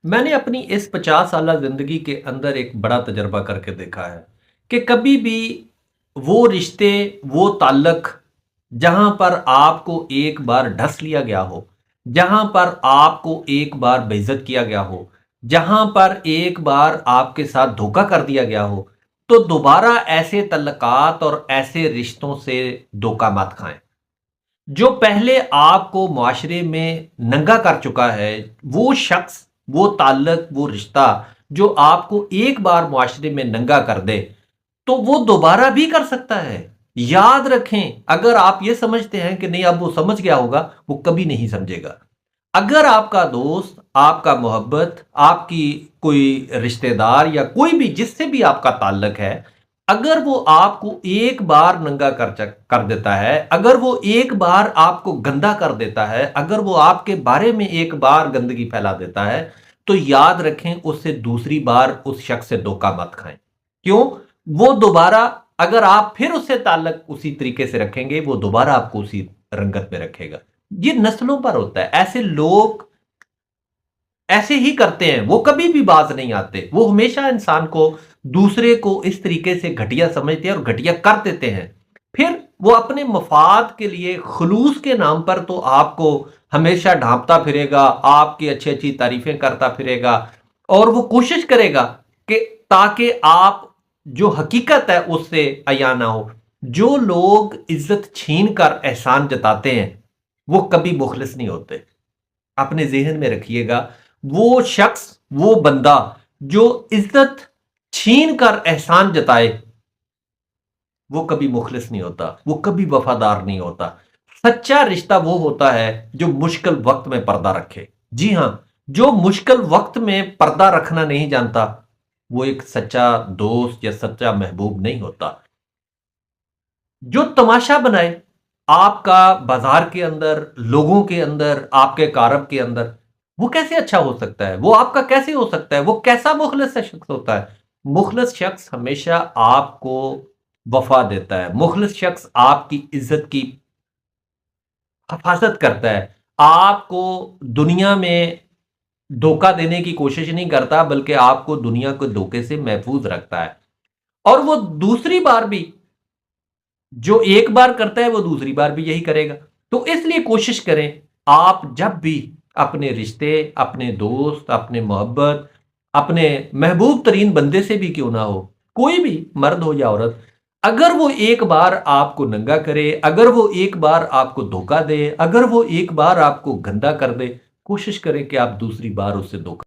میں نے اپنی اس 50 سالہ زندگی کے اندر ایک بڑا تجربہ کر کے دیکھا ہے کہ کبھی بھی وہ رشتے، وہ تعلق جہاں پر آپ کو ایک بار ڈھس لیا گیا ہو، جہاں پر آپ کو ایک بار بے عزت کیا گیا ہو، جہاں پر ایک بار آپ کے ساتھ دھوکہ کر دیا گیا ہو، تو دوبارہ ایسے تعلقات اور ایسے رشتوں سے دھوکہ مت کھائیں۔ جو پہلے آپ کو معاشرے میں ننگا کر چکا ہے، وہ شخص، وہ تعلق، وہ رشتہ جو آپ کو ایک بار معاشرے میں ننگا کر دے تو وہ دوبارہ بھی کر سکتا ہے۔ یاد رکھیں، اگر آپ یہ سمجھتے ہیں کہ نہیں اب وہ سمجھ گیا ہوگا، وہ کبھی نہیں سمجھے گا۔ اگر آپ کا دوست، آپ کا محبت، آپ کی کوئی رشتہ دار یا کوئی بھی جس سے بھی آپ کا تعلق ہے، اگر وہ آپ کو ایک بار ننگا کر دیتا ہے، اگر وہ ایک بار آپ کو گندا کر دیتا ہے، اگر وہ آپ کے بارے میں ایک بار گندگی پھیلا دیتا ہے، تو یاد رکھیں اس سے دوسری بار اس شخص سے دھوکہ مت کھائیں۔ کیوں؟ وہ دوبارہ، اگر آپ پھر اس سے تعلق اسی طریقے سے رکھیں گے، وہ دوبارہ آپ کو اسی رنگت میں رکھے گا۔ یہ نسلوں پر ہوتا ہے، ایسے لوگ ایسے ہی کرتے ہیں، وہ کبھی بھی باز نہیں آتے، وہ ہمیشہ انسان کو، دوسرے کو اس طریقے سے گھٹیا سمجھتے ہیں اور گھٹیا کر دیتے ہیں۔ پھر وہ اپنے مفاد کے لیے خلوص کے نام پر تو آپ کو ہمیشہ ڈھانپتا پھرے گا، آپ کی اچھی اچھی تعریفیں کرتا پھرے گا، اور وہ کوشش کرے گا کہ تاکہ آپ جو حقیقت ہے اس سے عیاں نہ ہو۔ جو لوگ عزت چھین کر احسان جتاتے ہیں وہ کبھی مخلص نہیں ہوتے۔ اپنے ذہن میں رکھیے گا، وہ شخص، وہ بندہ جو عزت چھین کر احسان جتائے وہ کبھی مخلص نہیں ہوتا، وہ کبھی وفادار نہیں ہوتا۔ سچا رشتہ وہ ہوتا ہے جو مشکل وقت میں پردہ رکھے۔ جی ہاں، جو مشکل وقت میں پردہ رکھنا نہیں جانتا وہ ایک سچا دوست یا سچا محبوب نہیں ہوتا۔ جو تماشا بنائے آپ کا بازار کے اندر، لوگوں کے اندر، آپ کے کارب کے اندر، وہ کیسے اچھا ہو سکتا ہے؟ وہ آپ کا کیسے ہو سکتا ہے؟ وہ کیسا مخلص شخص ہوتا ہے؟ مخلص شخص ہمیشہ آپ کو وفا دیتا ہے، مخلص شخص آپ کی عزت کی حفاظت کرتا ہے، آپ کو دنیا میں دھوکہ دینے کی کوشش نہیں کرتا بلکہ آپ کو دنیا کو دھوکے سے محفوظ رکھتا ہے۔ اور وہ دوسری بار بھی، جو ایک بار کرتا ہے وہ دوسری بار بھی یہی کرے گا۔ تو اس لیے کوشش کریں، آپ جب بھی اپنے رشتے، اپنے دوست، اپنے محبت، اپنے محبوب ترین بندے سے بھی کیوں نہ ہو، کوئی بھی مرد ہو یا عورت، اگر وہ ایک بار آپ کو ننگا کرے، اگر وہ ایک بار آپ کو دھوکہ دے، اگر وہ ایک بار آپ کو گندا کر دے، کوشش کریں کہ آپ دوسری بار اس سے دھوکہ